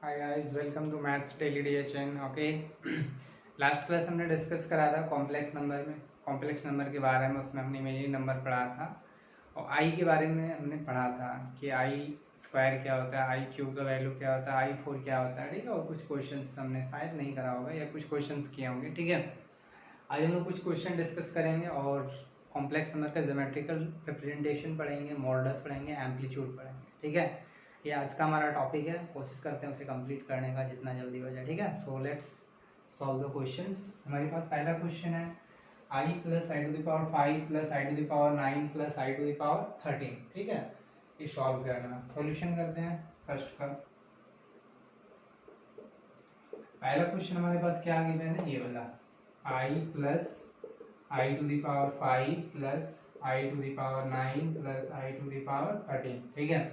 Hi guys, welcome to maths daily DHN. Okay, last class हमने discuss करा था complex number के बारे में। उसमें हमने इमेजिनरी नंबर पढ़ा था और आई के बारे में हमने पढ़ा था कि आई स्क्वायर क्या होता है, आई क्यूब का वैल्यू क्या होता है, आई फोर क्या होता है। ठीक है, और कुछ क्वेश्चंस हमने शायद नहीं करा होगा या कुछ क्वेश्चंस किए होंगे। ठीक है, आज हम लोग कुछ क्वेश्चन डिस्कस करेंगे और कॉम्प्लेक्स नंबर का ज्योमेट्रिकल रिप्रेजेंटेशन पढ़ेंगे, मॉडल्स पढ़ेंगे, एम्पलीट्यूड पढ़ेंगे। ठीक है, ये आज का हमारा टॉपिक है। कोशिश करते हैं उसे कंप्लीट करने का जितना जल्दी हो जाए। ठीक है, so let's solve the questions. हमारे पास पहला क्वेश्चन है i plus i to the power 5 plus i to the power 9 plus i to the power 13। ठीक है, ये सॉल्व करना। सॉल्यूशन करते हैं फर्स्ट का। पहला क्वेश्चन हमारे पास क्या गिवन है, ये वाला i plus i to the power 5 plus i to the power 9 plus i to the power 13। ठीक है,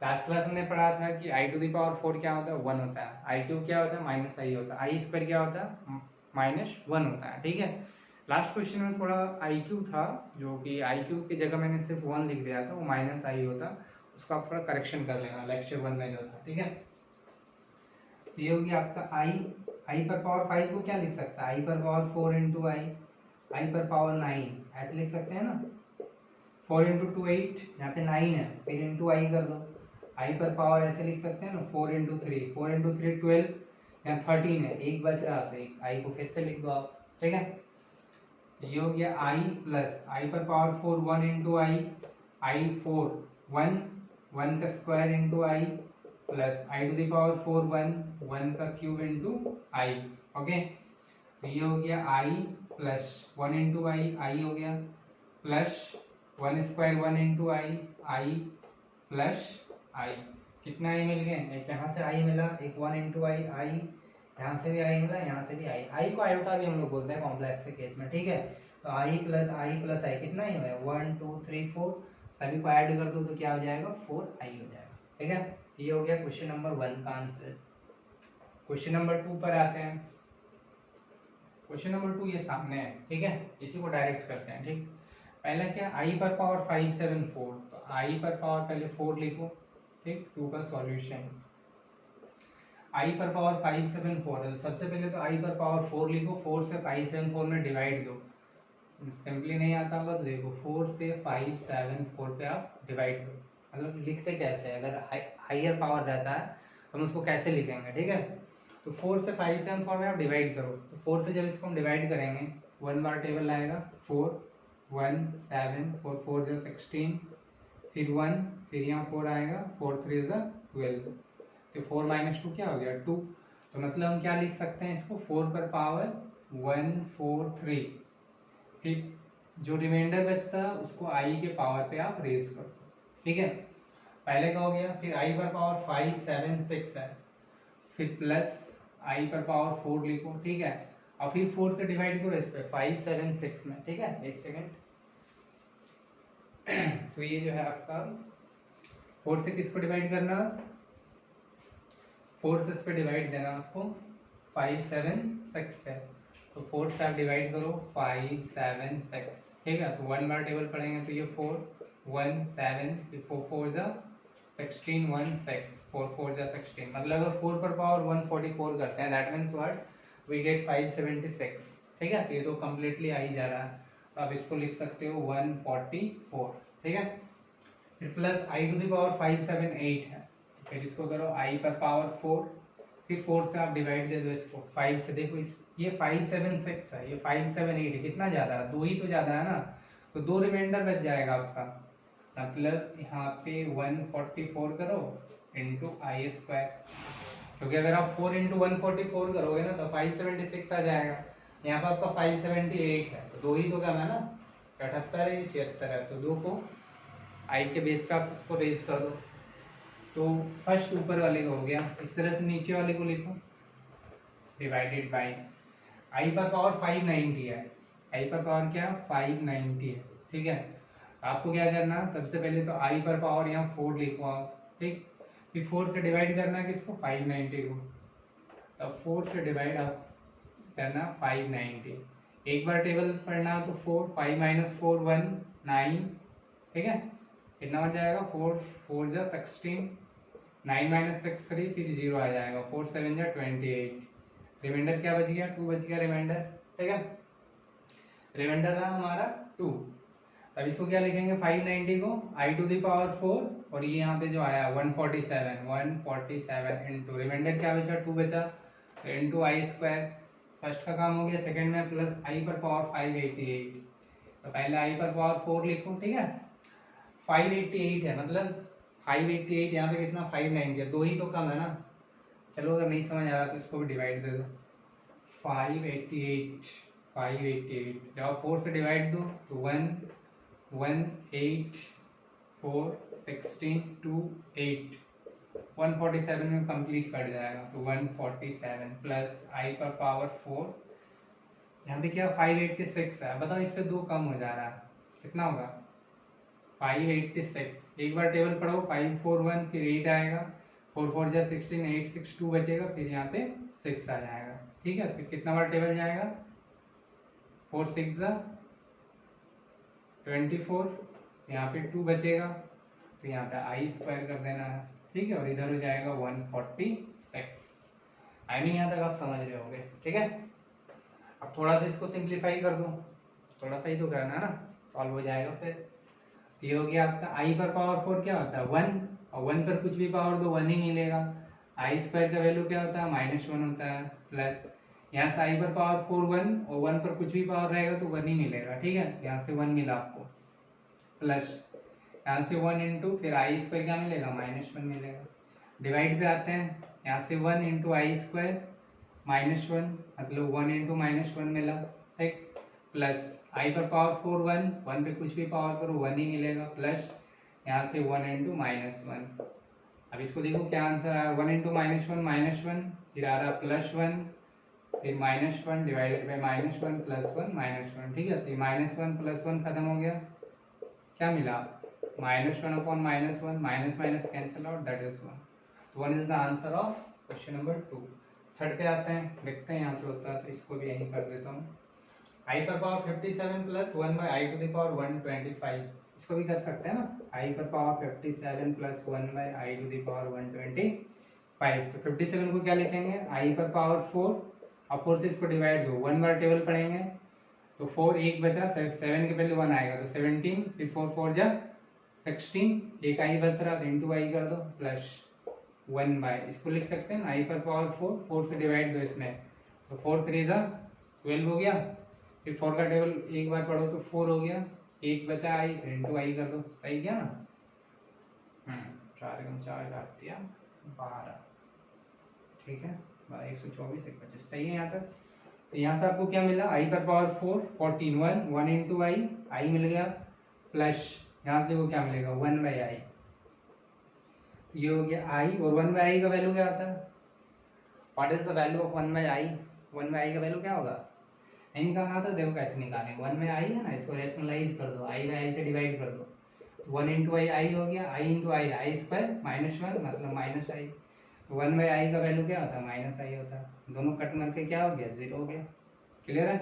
लास्ट क्लास हमने पढ़ा था कि आई टू द पावर 4 क्या होता है, 1 होता है। आई क्यूब क्या होता है, माइनस आई होता है। आई स्क्वायर क्या होता है, -1 होता है। ठीक है, लास्ट क्वेश्चन में थोड़ा आई क्यूब था, जो कि आई क्यूब की जगह मैंने सिर्फ 1 लिख दिया था, वो माइनस आई होता। उसका आप थोड़ा करेक्शन कर लेना, लेक्चर 1 में जो था। ठीक है, तो ये होगी आपका आई पर पावर 5 को क्या लिख सकता है, आई पर पावर 4 इंटू आई पर पावर 9 ऐसे लिख सकते हैं ना। 4 इंटू 2 8, यहाँ पे 9 है, फिर इंटू आई कर दो। आई पर पावर ऐसे लिख सकते हैं ना, 4 इंटू 3, 4 इंटू 3 12, यहाँ 13 है, एक बच रहा तो एक आई को फिर से लिख दो आप। ठीक है, ये हो गया आई प्लस आई पर पावर 4 1 इंटू आई 4 1, 1 का square into i plus i to the power 4 1, 1 का क्यूब इंटू आई। ओके, तो ये हो गया आई प्लस 1 इंटू आई हो गया, plus 1 square 1 into i plus आई। कितना आई मिल गए, एक यहाँ से आई मिला, एक 1 इंटू आई यहाँ से भी आई मिला, यहाँ से भी आई को आयोटा भी हम लोग बोलते हैं कॉम्प्लेक्स के केस में। ठीक है, तो आई प्लस आई कितना ही हुआ, 1 2 3 4, सभी को ऐड कर दो तो क्या हो जाएगा, 4 आई हो जाएगा। ठीक है, ये हो गया क्वेश्चन नंबर 1 का आंसर। क्वेश्चन नंबर 2 पर आते हैं। क्वेश्चन नंबर 2 ये सामने है। ठीक है, इसी को डायरेक्ट करते हैं। ठीक, पहला क्या, आई पर पावर 5 7 4, तो आई पर पावर पहले 4 लिखो। ठीक, 2 का सॉल्यूशन आई पर पावर 5 7 4 है। सबसे पहले तो आई पर पावर 4 लिखो, 4 से 5 7 4 में डिवाइड दो। सिंपली नहीं आता होगा तो देखो 4 से 5 7 4 पे आप डिवाइड करो। मतलब लिखते कैसे है, अगर हाइयर पावर रहता है तो हम उसको कैसे लिखेंगे। ठीक है, तो 4 से 5 7 4 में आप डिवाइड करो, तो 4 से जब इसको हम डिवाइड करेंगे 1 बार टेबल आएगा, 4 1 7 4 4 जो 16, फिर 1, फिर यहाँ 4 आएगा, 4 3 जो 12, तो 4 माइनस 2 क्या हो गया, 2। तो मतलब हम क्या लिख सकते हैं इसको, 4 पर पावर 1 4 3, फिर जो रिमाइंडर बचता है उसको आई के पावर पे आप रेज कर दो। ठीक है, पहले का हो गया, फिर आई पर पावर 5 7 6 है, फिर प्लस आई पर पावर 4 लिखो। ठीक है, और फिर 4 से डिवाइड करो इस पे 5 7 6 में। ठीक है, एक सेकेंड। तो ये जो है आपका 4 से किसको डिवाइड करना, 4 से इस पे डिवाइड देना आपको 5 7 6 है, तो 4 से आप डिवाइड करो 5 7 6। ठीक है, तो 1 बार टेबल पढ़ेंगे तो ये 4 1 7, फिर 4 4 जा 16 1 6, 4 4 जा 16। मतलब अगर 4 पर पावर 144 करते हैं, that means what, we get 576। ठीक है, तो ये तो कम्प्लीटली आ ही जा रहा है, तो आप इसको लिख सकते हो 144। ठीक है, फिर plus i to the power 5 7 8 है, फिर इसको करो आई पर पावर 4, फिर 4 से आप डिवाइड दे दो इसको 5 से। देखो इस ये 5 7 6 है, ये 5 7 8 है, कितना ज्यादा है, 2 ही तो ज्यादा है ना, तो 2 रिमाइंडर बच जाएगा आपका। मतलब यहाँ पे 144 करो इंटू आई स्क्वायर, क्योंकि अगर आप 4 इंटू 144 करोगे ना तो 576 आ जाएगा। यहाँ पर आपका 578 है, तो 2 ही तो कम है ना, 78 है, ये 76 है, तो 2 को आई के बेस पे आप उसको रेज कर दो। तो फर्स्ट ऊपर वाले का हो गया, इस तरह से नीचे वाले को लिखो, डिवाइडेड बाय आई पर पावर 590 है, आई पर पावर क्या 590 है। ठीक है, आपको क्या करना, सबसे पहले तो आई पर पावर यहाँ 4 लिखो आप। ठीक, फिर 4 से डिवाइड करना है किसको, 590 को, तब 4 से डिवाइड आप करना 590। एक बार टेबल पढ़ना तो 4 5 माइनस 4 1 9। ठीक है, कितना बन जाएगा, 4 4 जा 16, 9 माइनस 6 3, फिर 0 आ जाएगा, 4 7 जा 28, रिमाइंडर क्या बच गया, 2 बच गया रिमाइंडर, ठीक है। रिमाइंडर रहा हमारा 2। अब इसको क्या लिखेंगे, 590 को i टू द पावर 4 और ये यहाँ पे जो आया 147 इंटू रिमाइंडर क्या बचा, 2 बचा, तो इंटू आई स्क्वायर। फर्स्ट का काम हो गया, सेकंड में प्लस आई पर पावर 588, तो पहले आई पर पावर 4 लिखो, ठीक है। 588 है, मतलब 588 यहाँ पे कितना 590 है, 2 ही तो कम है ना। चलो अगर नहीं समझ आ रहा तो इसको भी डिवाइड दे दो, 588 जब 4 से डिवाइड दो तो 1 1 8 4 16 2 8, 147 में कंप्लीट कट जाएगा, तो 147 प्लस आई पर पावर 4, यहाँ पे क्या 586 है, बताओ इससे 2 कम हो जा रहा है, कितना होगा 586। एक बार टेबल पढ़ो, 541 फिर 8 आएगा, 4 4 जा 16, 8 6 2 बचेगा, फिर यहाँ पे 6 आ जाएगा, ठीक है। फिर कितना बार टेबल जाएगा, 4 6 जा 24, यहाँ पे 2 बचेगा, तो यहाँ पे आई स्क्वायर कर देना है, ठीक है, और इधर हो जाएगा 146। आई मीन यहाँ तक आप समझ रहे होंगे, ठीक है। अब थोड़ा सा इसको सिंप्लीफाई कर दो, थोड़ा सा ही तो करना है ना, सॉल्व हो जाएगा फिर। ये हो गया आपका आई पर पावर 4 क्या होता है 1, और 1 पर कुछ भी पावर दो 1 ही मिलेगा। आई स्क्वायर का वैल्यू क्या होता है -1 होता है, प्लस यहाँ से आई पर पावर 4 1, और 1 पर कुछ भी पावर रहेगा तो 1 ही मिलेगा, ठीक है। यहाँ से 1 मिला आपको, प्लस यहाँ से 1 इंटू फिर आई स्क्वायर क्या मिलेगा -1 मिलेगा। डिवाइड पे आते हैं, यहाँ से 1 इंटू आई स्क्वायर -1, मतलब 1 इंटू -1 मिला, ठीक, प्लस आई पर पावर 4 1, 1 पे कुछ भी पावर करो 1 ही मिलेगा, प्लस यहाँ से 1 इंटू -1। अब इसको देखो क्या आंसर आया, 1 इंटू -1 फिर आ रहा +1, फिर -1 डिवाइडेड बाई -1 +1 -1, ठीक है। तो -1 +1 खत्म हो गया, क्या मिला -1 upon -1, minus minus cancel out, that is 1। तो 1 is the answer of question number 2। Third पे आते हैं, देखते हैं यहाँ पे होता है, तो इसको भी यहीं कर देता हूँ। आई पर power 57 plus 1 by i to the power 125, इसको भी कर सकते हैं ना, आई पर power 57 plus 1 by i to the power 125। तो 57 को क्या लिखेंगे, आई पर पावर 4, और 4 से इसको डिवाइड दो, 1 बार टेबल पढ़ेंगे तो 4 एक बचा, 7 के पहले 1 आएगा तो 17, फिर 4 4 जा 16, एक आई बच रहा तो इंटू आई कर दो, प्लस 1 बाई, इसको लिख सकते हैं ना आई पर पावर 4, 4 से डिवाइड दो इसमें, तो 4 3 जा 12 हो गया, फिर 4 का टेबल एक बार पढ़ो तो 4 हो गया, एक बचा आई तो इंटू आई कर दो, सही क्या ना। 4 गुना 4 काट दिया 12, ठीक है, 124 125, सही है यहाँ तक। तो यहाँ से आपको क्या मिला, आई पर पावर 4 14 1 इंटू आई मिल गया, प्लस यहाँ से देखो क्या मिलेगा 1 बाई आई, ये हो गया आई, और 1 बाई आई का वैल्यू क्या होता है, what is the value of 1 by I, 1 by आई का वैल्यू क्या होगा, नहीं निकालना तो देखो कैसे निकालेंगे, 1 बाई आई है ना, इसको रेशनलाइज कर दो, आई बाई आई से डिवाइड कर दो, तो 1 इंटू आई हो गया, आई इंटू आई स्क्वायर -1 मतलब माइनस आई, तो 1 बाई आई का वैल्यू क्या होता है -आई होता है, दोनों कट मार के क्या हो गया 0 हो गया, क्लियर है।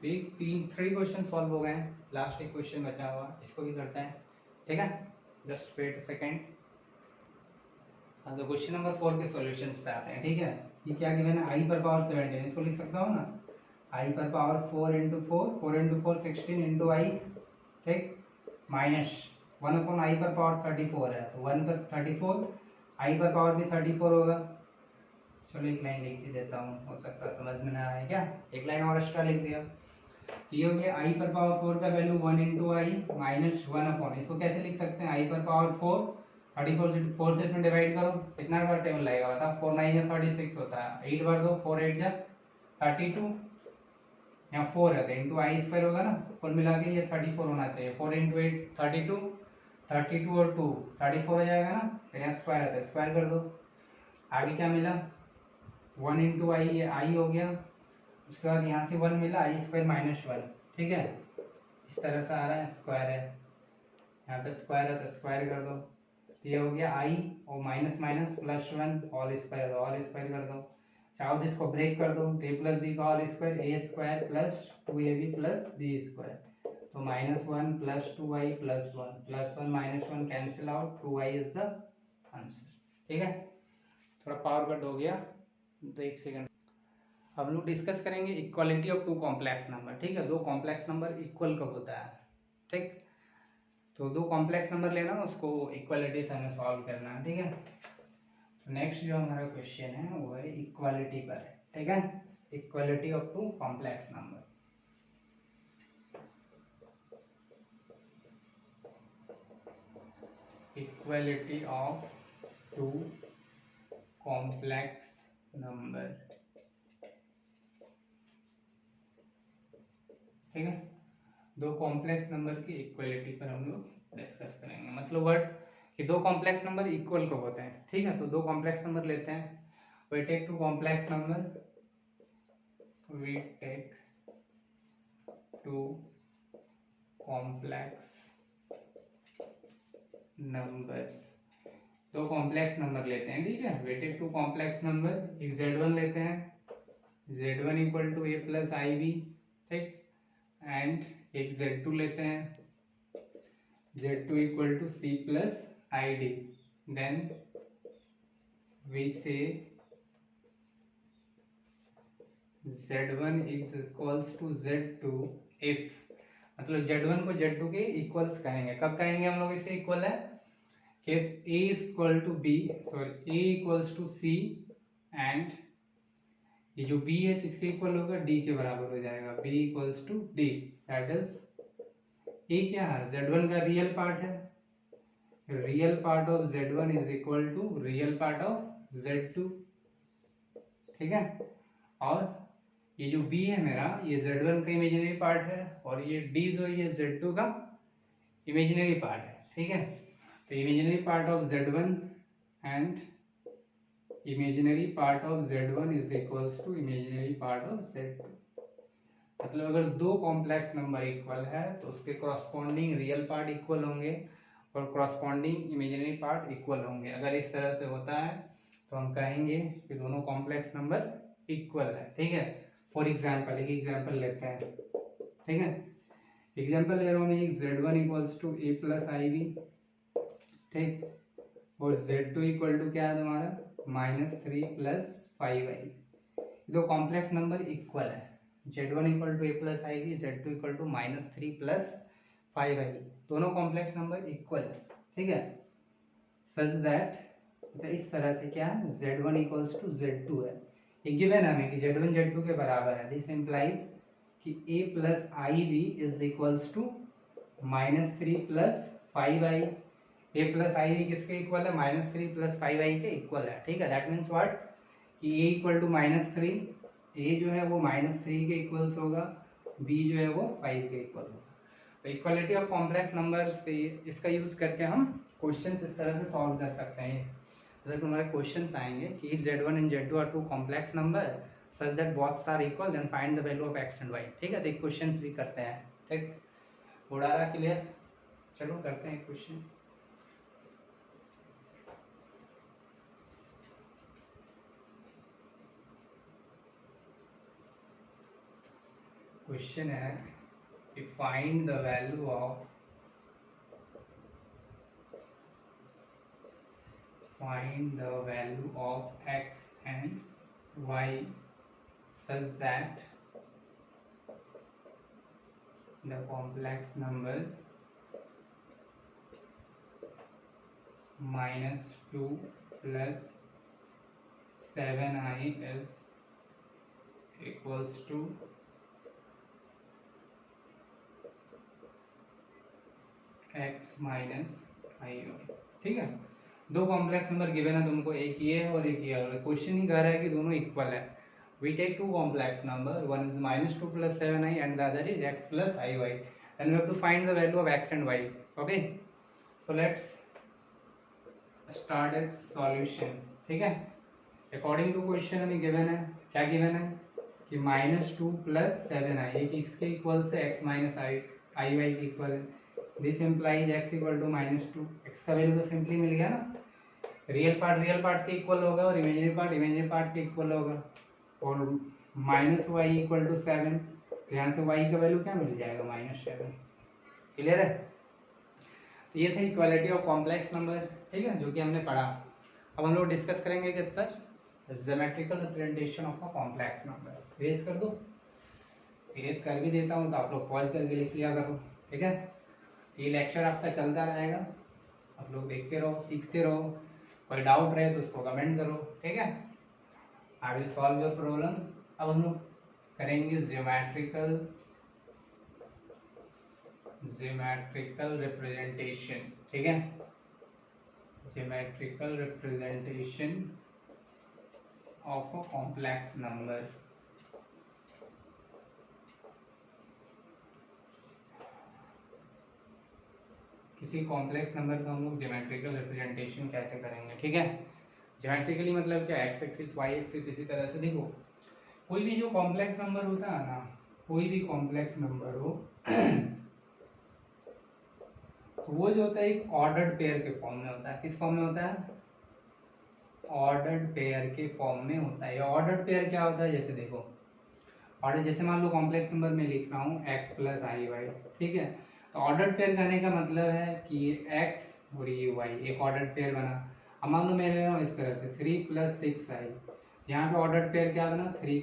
तो ये 3 क्वेश्चन सॉल्व हो गए हैं, लास्ट एक क्वेश्चन बचा हुआ, इसको भी करते हैं, ठीक है, जस्ट वेट सेकेंड। हाँ, तो क्वेश्चन नंबर 4 के सॉल्यूशंस पे आते हैं, ठीक है। ये क्या गिवन है, आई पर पावर 17, इसको लिख सकता हूँ ना, आई पर पावर 4 इंटू 4 16 इंटू आई, ठीक, माइनस 1 अपॉन आई पर पावर 34 है, तो 1 पर 34, आई पर पावर भी 34 होगा। चलो एक लाइन लिख के देता हूँ, हो सकता है समझ में ना आए क्या, एक लाइन और एक्स्ट्रा लिख दिया। तो ये हो गया आई पर पावर 4 का वैल्यू 1 इंटू आई माइनस 1 अपॉन, इसको कैसे लिख सकते हैं, आई पर पावर 4 34 से 4 से इसमें डिवाइड करो, कितना बार टेबल लगेगा बताओ, 4 9 जा 36 होता है, 8 बार दो 4 8 जा 32, यहाँ 4 है तो इंटू आई स्क्वायर होगा ना, कुल मिला के ये 34 होना चाहिए, 4 इंटू 8 32, 32 और 2 34 हो जाएगा ना, फिर यहाँ स्क्वायर है तो स्क्वायर कर दो। आगे क्या मिला 1 इंटू आई, ये आई हो गया, उसके बाद यहाँ से 1 मिला, आई स्क्वायर -1, ठीक है, इस तरह से आ रहा है, स्क्वायर है, यहाँ पे स्क्वायर है तो स्क्वायर कर दो, तो ये हो गया आई और minus minus +1 whole square, whole square कर दो, चाहो तो इसको ब्रेक कर दो, तो a प्लस बी का whole square, a square plus 2ab plus b square, तो -1 + 2i +1 +1 -1 cancel out, 2i is the answer. ठीक है, थोड़ा पावर कट हो गया तो 1 सेकंड। अब लोग डिस्कस करेंगे equality of two complex number. ठीक है, दो कॉम्प्लेक्स नंबर इक्वल कब होता है। ठीक, तो दो कॉम्प्लेक्स नंबर लेना, उसको इक्वालिटी से हमें सॉल्व करना है। ठीक है, तो नेक्स्ट जो हमारा क्वेश्चन है वो है इक्वालिटी पर है। ठीक है, equality of two complex number. Equality of two complex number. ठीक है, दो कॉम्प्लेक्स नंबर की इक्वलिटी पर हम लोग डिस्कस करेंगे। मतलब वर्ड कि दो कॉम्प्लेक्स नंबर इक्वल कब होते हैं। ठीक है, तो दो कॉम्प्लेक्स नंबर लेते हैं, we take two complex number, we take two complex numbers, दो कॉम्प्लेक्स नंबर लेते हैं। ठीक है, we take two complex number, एक z1 लेते हैं, z1 equal to a plus i b. ठीक, एंड एक z2 लेते हैं, z2 equal to c plus i d. Then we say z1 is equals to z2 if, मतलब z1 को z2 के इक्वल्स कहेंगे। कब कहेंगे हम लोग इसे इक्वल है, if a is equal to b, sorry a equals to c and ये जो b है किसके इक्वल होगा, d के बराबर हो जाएगा, b equals to d, that is a क्या है, z1 का रियल पार्ट है, real part of z1 is equal to real part of z2। ठीक है, और ये जो b है मेरा, ये z1 का इमेजिनरी पार्ट है, और ये d जो है z2 का इमेजिनरी पार्ट है। ठीक है, तो imaginary part of z1 and imaginary part of z1 is equals to imaginary part of z2। मतलब अगर दो कॉम्प्लेक्स नंबर इक्वल है तो उसके कॉरस्पॉन्डिंग रियल पार्ट इक्वल होंगे और कॉरस्पॉन्डिंग इमेजिनरी पार्ट इक्वल होंगे। अगर इस तरह से होता है तो हम कहेंगे कि दोनों कॉम्प्लेक्स नंबर इक्वल है। ठीक है, फॉर एग्जाम्पल एक एग्जाम्पल लेते हैं। ठीक है, एग्जाम्पल ले रहा हूँ मैं, एक z1 equals to a plus i b. ठीक, और z2 इक्वल टू क्या है तुम्हारा, -3 प्लस 5i। दो कॉम्प्लेक्स नंबर इक्वल है, z1 equal to a plus i b, z2 equal to -3 plus 5i, दोनों कॉम्प्लेक्स नंबर इक्वल है। ठीक है, सच दैट, तो इस तरह से क्या है, z1 इक्वल्स टू z2 है, एक गिवन है हमें कि z1 z2 के बराबर है। दिस इंप्लाइज कि a plus i b is equals to -3 plus 5i। a plus i b किसके इक्वल है, -3 प्लस 5i के इक्वल है। ठीक है, दैट मीन्स व्हाट कि a इक्वल टू -3, a जो है वो -3 के इक्वल्स होगा, b जो है वो 5 के इक्वल होगा। तो इक्वालिटी ऑफ कॉम्प्लेक्स नंबर से इसका यूज करके हम क्वेश्चन इस तरह से सॉल्व कर सकते हैं। जैसे तुम्हारे क्वेश्चंस आएंगे कि if z1 and z2 are two complex number such that both are equal then find the value of x and y। ठीक है, तो एक क्वेश्चंस भी करते हैं। ठीक, उड़ा रहा क्लियर, चलो करते हैं क्वेश्चन। क्वेश्चन है कि find the value of x and y such that the complex number -2 plus 7i is equals to x minus i। ठीक है, दो कॉम्प्लेक्स नंबर गिवन है तुमको, एक ये है और एक ये है, और क्वेश्चन ही कह रहा है कि दोनों इक्वल है। We take two complex number, one is -2 plus 7i and the other is x plus iy, and we have to find the value of x and y। okay, so let's start its solution। ठीक है, according to question हमें given है, क्या given है कि -2 plus 7i, ये किसके equal से, x minus iy के इक्वल है। This implies x equal to -2, x का वैल्यू तो सिंपली मिल गया ना, रियल पार्ट के इक्वल होगा और इमेजिनरी पार्ट के इक्वल होगा, और -y इक्वल टू 7, तो यहाँ से y का वैल्यू क्या मिल जाएगा, -7। क्लियर है, तो ये था इक्वालिटी ऑफ कॉम्प्लेक्स नंबर। ठीक है, जो कि हमने पढ़ा। अब हम लोग डिस्कस करेंगे किस पर, geometrical representation of a complex number. Erase कर दो, इरेज कर भी देता हूँ तो आप लोग पॉज करके लिख लिया करो, ठीक है। ये लेक्चर आपका चलता रहेगा, आप लोग देखते रहो, सीखते रहो। कोई डाउट रहे तो उसको कमेंट करो, ठीक है। I will solve your problem. अब हम लोग करेंगे ज्योमेट्रिकल रिप्रेजेंटेशन, ठीक है। Geometrical representation of a complex number. किसी कॉम्प्लेक्स नंबर का हम लोग ज्योमेट्रिकल रिप्रेजेंटेशन कैसे करेंगे, ठीक है। ज्योमेट्रिकली मतलब क्या, एक्स एक्सिस वाई एक्सिस, इसी तरह से देखो कोई भी जो कॉम्प्लेक्स नंबर होता है ना, कोई भी कॉम्प्लेक्स नंबर हो तो वो जो होता है एक ऑर्डर्ड पेयर के फॉर्म में होता है। किस फॉर्म में होता है, ऑर्डर्ड पेयर के फॉर्म में होता है। ऑर्डर्ड पेयर क्या होता है, जैसे देखो ऑर्डर, जैसे मान लो कॉम्प्लेक्स नंबर में लिख रहा हूँ x प्लस आई वाई, ठीक है। तो ऑर्डर्ड पेयर कहने का मतलब है कि ये x और ये y एक ऑर्डर्ड पेयर बना। अब मान लो मैं ले रहा हूँ इस तरह से 3 प्लस 6 आई, यहाँ पे ऑर्डर्ड पेयर क्या बना 3,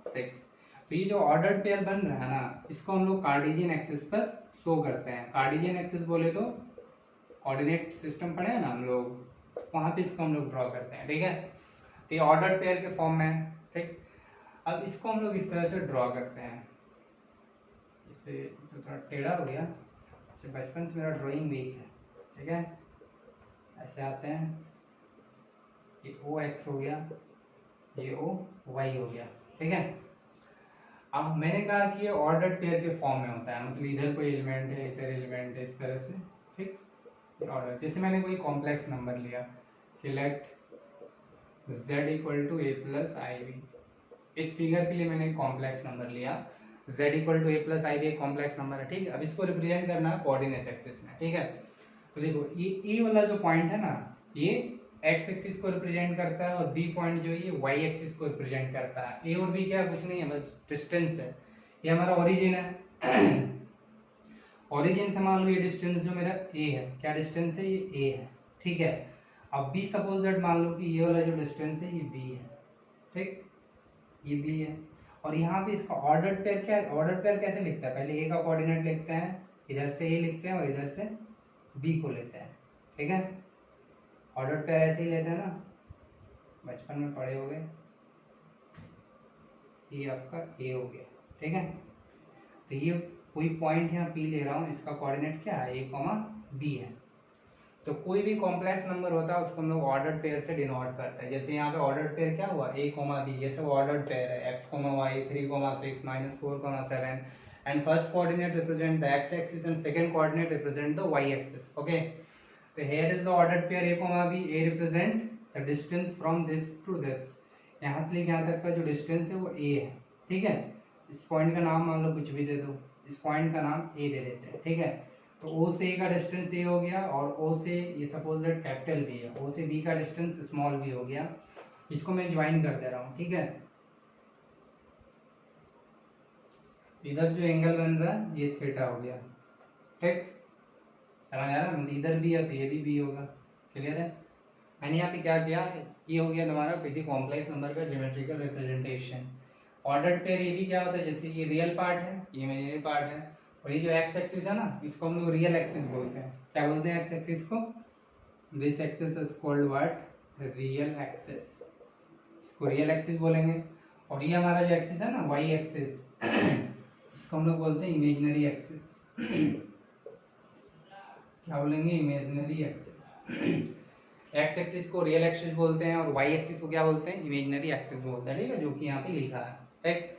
6। तो ये जो ऑर्डर्ड पेयर बन रहा है ना, इसको हम लोग कार्टेशियन एक्सिस पर शो करते हैं। कार्टेशियन एक्सिस बोले तो कोऑर्डिनेट सिस्टम पढ़े हैं ना हम लोग, वहाँ पे इसको हम लोग ड्रॉ करते हैं, ठीक है। तो ये ऑर्डर्ड पेयर के फॉर्म में है, ठीक। अब इसको हम लोग इस तरह से ड्रॉ करते हैं, इससे जो थोड़ा टेढ़ा हो गया, इससे बचपन से मेरा ड्राइंग वीक है, ठीक है। ऐसे आते हैं, ये ओ एक्स हो गया, ये ओ वाई हो गया, ठीक है। अब मैंने कहा कि ये ऑर्डर्ड पेयर के फॉर्म में होता है, मतलब इधर कोई एलिमेंट है, इधर एलिमेंट है, इस तरह से, ठीक। ये ऑर्डर, जैसे मैंने कोई कॉम्प्लेक्स नंबर लिया कि let z equal to a plus i b, इस फिगर के लिए मैंने एक कॉम्प्लेक्स नंबर लिया z equal to a plus i b, एक कॉम्प्लेक्स नंबर है, ठीक है। अब इसको रिप्रेजेंट करना है कोऑर्डिनेट एक्सिस में, ठीक है। तो देखो ये वाला जो पॉइंट है ना, ये x एक्सिस को रिप्रेजेंट करता है, और b पॉइंट जो है ये y एक्सिस को रिप्रेजेंट करता है। a और b क्या कुछ नहीं है, बस डिस्टेंस है। ये हमारा ओरिजिन है ओरिजिन से मान लो ये डिस्टेंस जो मेरा a है, क्या डिस्टेंस है, ये a है, ठीक है। अब b सपोज दैट मान लो कि ये वाला जो डिस्टेंस है ये b है, ठीक, ये b है। और यहाँ पे इसका ऑर्डर्ड पेयर क्या है, ऑर्डर्ड पेयर कैसे लिखता है, पहले a का कोऑर्डिनेट लिखते हैं, इधर से a लिखते हैं और इधर से b को लेते हैं, ठीक है। ऑर्डर्ड पेयर ऐसे ही लेते हैं ना, बचपन में पढ़े हो गए। ये आपका a हो गया, ठीक है। तो ये कोई पॉइंट यहाँ p ले रहा हूँ, इसका कोऑर्डिनेट क्या है, a, b है। तो कोई भी कॉम्प्लेक्स नंबर होता है उसको हम लोग ऑर्डर्ड पेयर से डिनोट करते हैं। जैसे यहाँ पे ऑर्डर्ड पेयर क्या हुआ, a, b, ये सब ऑर्डर्ड पेयर है, x, y, 3, 6, -4, 7, and first coordinate represent the x axis and second coordinate represent the y axis, okay. तो here is the ordered pair a, b, a represent the distance from this to this, यहाँ से लेके यहाँ तक का जो distance है वो a है, ठीक है। इस पॉइंट का नाम मान लो कुछ भी दे दो, इस पॉइंट का नाम a दे देते हैं, ठीक है। तो O से A का डिस्टेंस A हो गया, और O से ये सपोज दैट कैपिटल B है, O से B का डिस्टेंस स्मॉल b हो गया। इसको मैं ज्वाइन कर दे रहा हूँ, ठीक है। इधर जो एंगल बन रहा है ये थीटा हो गया, ठीक, समझ आ रहा है। मतलब इधर भी है तो ये भी b होगा, क्लियर है। मैंने यहाँ पे क्या किया, ये हो गया तुम्हारा किसी कॉम्प्लेक्स नंबर का ज्योमेट्रिकल रिप्रेजेंटेशन। ऑर्डर्ड पेयर ये भी क्या होता है, जैसे ये रियल पार्ट है, ये इमेजिनरी पार्ट है, और ये जो एक्स एक्सिस है ना, इसको हम लोग रियल एक्सिस बोलते हैं। क्या बोलते हैं एक्स एक्सिस को, this axis is called what, real axis, इसको रियल एक्सिस बोलेंगे। और ये हमारा जो एक्सिस है ना वाई एक्सिस, इसको हम लोग बोलते हैं इमेजिनरी एक्सिस क्या बोलेंगे, इमेजिनरी एक्सिस। एक्स एक्सिस को रियल एक्सिस बोलते हैं और वाई एक्सिस को क्या बोलते हैं, इमेजिनरी एक्सिस बोलते हैं, ठीक है, जो कि यहाँ पे लिखा है, ठीक।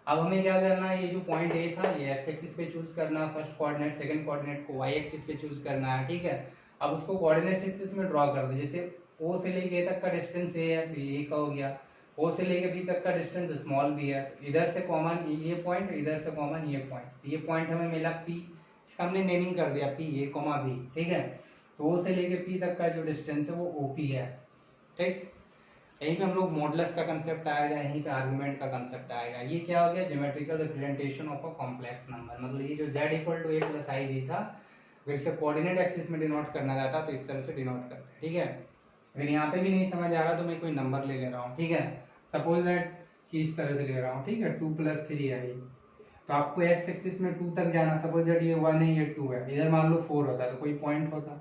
अब हमें क्या करना है, ये जो पॉइंट ए था ये एक्स एक्सिस पे चूज करना है फर्स्ट कोऑर्डिनेट, सेकंड कोऑर्डिनेट को वाई एक्सिस पे चूज करना है, ठीक है। अब उसको कोऑर्डिनेट एक्सिस में ड्रॉ कर दो। जैसे ओ से लेके ए तक का डिस्टेंस ए है तो ये का हो गया, ओ से लेके बी तक का डिस्टेंस स्मॉल बी है, तो इधर से कॉमन ये पॉइंट, इधर से कॉमन ये पॉइंट, ये पॉइंट हमें मिला पी, इसका हमने नेमिंग कर दिया पी ए, बी, ठीक है। तो ओ से लेके पी तक का जो डिस्टेंस है वो ओपी है, ठीक। यहीं पे हम लोग मॉडुलस का कंसेप्ट आएगा, यहीं पे आर्गुमेंट का कंसेप्ट आएगा। ये क्या हो गया, geometrical representation of a complex number. मतलब ये जो z equal to a plus i भी था, वैसे कोऑर्डिनेट एक्सिस में डिनोट करना रहता तो इस तरह से डिनोट करते हैं, ठीक है। अगर यहाँ पे भी नहीं समझ आ रहा तो मैं कोई नंबर ले रहा हूँ, ठीक है। सपोज दैट कि इस तरह से ले रहा हूँ, ठीक है, 2 + 3 आई, तो आपको एक्स एक्सिस में 2 तक जाना। सपोज दैट ये 1 है, ये 2 है, इधर मान लो 4 होता तो कोई पॉइंट होता,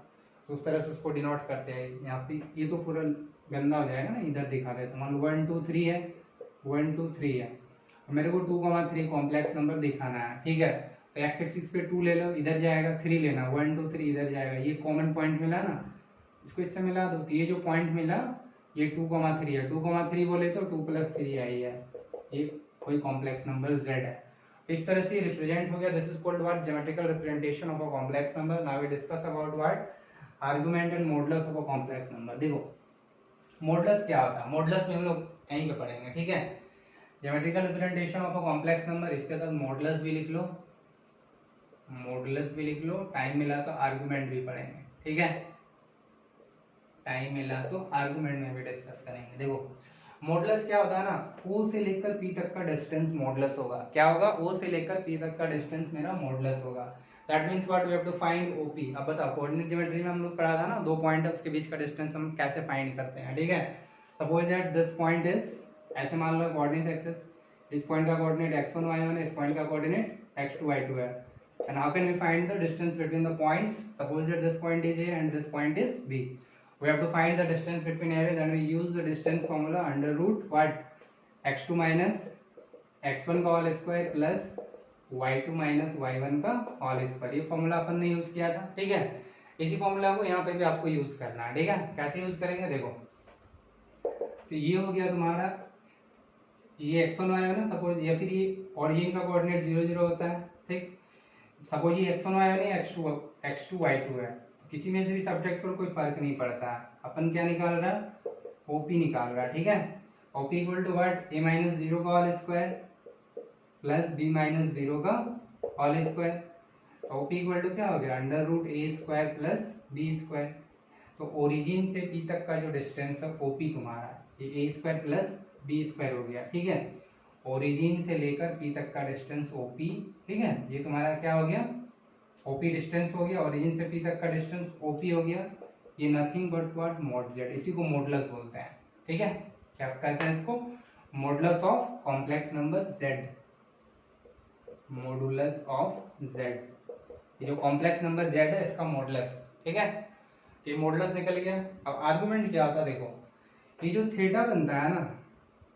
तो उस तरह से उसको डिनोट करते हैं। यहाँ पे ये तो पूरा गंदा हो जाएगा ना, इधर दिखा देते, मान लो 1 2 3 है, 1 2 3 है, मेरे को 2,3 कॉम्प्लेक्स नंबर दिखाना है, ठीक है। तो एक्स एक्सिस पे 2 ले लो, इधर जाएगा 3 लेना, 1 2 3 इधर जाएगा, ये कॉमन पॉइंट मिला ना, इसको इससे मिला दो, तो ये जो पॉइंट मिला ये 2,3 है, 2,3 बोले तो 2 + 3 आई है, ये कोई कॉम्प्लेक्स नंबर z है। तो इस तरह से रिप्रेजेंट हो गया। This is called what, geometrical representation of a complex number. Now we discuss about what, argument and modulus of a complex number. देखो मॉडुलस क्या होता है, मॉडुलस में हम लोग यहीं पे पढ़ेंगे, ठीक है। Geometrical representation of a complex number, इसके साथ मॉडुलस भी लिख लो, मॉडुलस भी लिख लो, टाइम मिला तो आर्गुमेंट भी पढ़ेंगे, ठीक है। टाइम मिला तो आर्गुमेंट में भी डिस्कस करेंगे। देखो मॉडुलस क्या होता है ना, O से लेकर P तक का डिस्टेंस मॉडुलस होगा। क्या होगा, O से लेकर P तक का डिस्टेंस मेरा मॉडुलस होगा। That means what, we have to find OP। अब बताओ, कोऑर्डिनेट ज्योमेट्री में हम लोग पढ़ा था ना, दो पॉइंट है उसके बीच का डिस्टेंस हम कैसे फाइंड करते हैं, ठीक है। Suppose that this point is, ऐसे मान लो कोऑर्डिनेट एक्सिस, इस पॉइंट का कोऑर्डिनेट x1 y1 है, इस पॉइंट का कोऑर्डिनेट x2 y2 है। And how can we find the distance between the points? Suppose that this point is A and this point is B. We have to find the distance between A, then we use the distance formula under root what, x2 minus x1 का whole square plus y2 minus y1 का whole square. ये formula अपन ने use किया था, ठीक है। इसी formula को यहाँ पे भी आपको यूज करना है, ठीक है। कैसे यूज करेंगे देखो, तो ये हो गया तुम्हारा, ये x1 y1 है सपोज, या फिर ये ओरिजिन का कोऑर्डिनेट 0 0 होता है, ठीक। सपोज ये x1 y1 है, x2 y2 है, किसी में से भी सब्जेक्ट पर कोई फर्क नहीं पड़ता। अपन क्या निकाल रहा है, ओपी निकाल रहा है, ठीक है। OP equal to what, a - 0 का होल स्क्वायर प्लस b - 0 का होल स्क्वायर। तो ओपी इक्वल टू क्या हो गया, √a² प्लस b²। तो ओरिजिन से p तक का जो डिस्टेंस है ओपी तुम्हारा, ये a² प्लस b² हो गया, ठीक है। ओरिजिन से लेकर p तक का डिस्टेंस ओपी, ठीक है। ये तुम्हारा क्या हो गया, ओपी डिस्टेंस हो गया, ओरिजिन से पी तक का डिस्टेंस ओपी हो गया। ये nothing but what, mod Z, इसी को मॉडुलस बोलते हैं, ठीक है। क्या कहते हैं इसको, modulus of complex number Z, modulus of Z. ये जो कॉम्प्लेक्स नंबर जेड है इसका मॉडुलस, ठीक है। तो ये मॉडुलस निकल गया। अब आर्गुमेंट क्या होता है, देखो ये जो थीटा बनता है ना,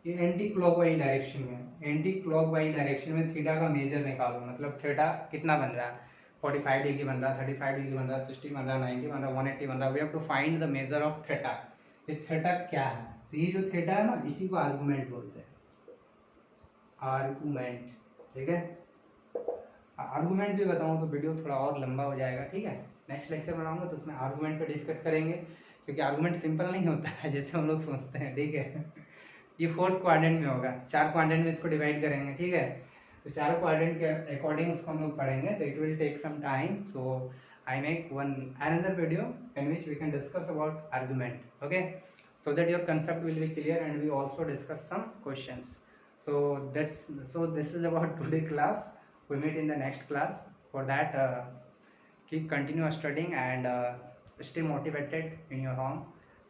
ये एंटी क्लॉकवाइज डायरेक्शन में, एंटी क्लॉकवाइज डायरेक्शन में थीटा का मेजर निकालो, मतलब थीटा कितना बन रहा है, 45 डिग्री बन रहा है, 35 डिग्री बन रहा है, 60 बन रहा है, 90 बन रहा है, 180 बन रहा है। We have to find the measure of theta. ये थीटा क्या है, तो ये जो थीटा है ना, इसी को आर्गुमेंट बोलते हैं, आर्गुमेंट, ठीक है। आर्गुमेंट भी बताऊं तो वीडियो थोड़ा और लंबा हो जाएगा, ठीक है। नेक्स्ट लेक्चर बनाऊंगा तो उसमें आर्गुमेंट पे डिस्कस करेंगे, क्योंकि आर्गुमेंट सिंपल नहीं होता है जैसे हम लोग सोचते हैं, ठीक है। ये 4th क्वाड्रेंट में होगा, 4 क्वाड्रेंट में इसको डिवाइड करेंगे, ठीक है। तो चारों क्वाड्रेंट के अकॉर्डिंग उसको हम लोग पढ़ेंगे, तो it will take some time. So I make one another video in which we can discuss about argument, okay, so that your concept will be clear, and we also discuss some questions. So this is about today class. We meet in the next class. For that, continue studying and stay motivated in your home.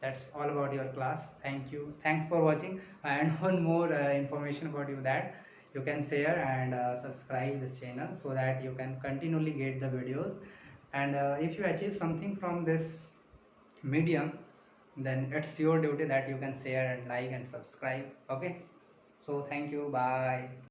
That's all about your class. Thank you, thanks for watching. And one more information about you, that you can share and subscribe this channel, so that you can continually get the videos. And if you achieve something from this medium, then it's your duty that you can share and like and subscribe, okay. So thank you, bye.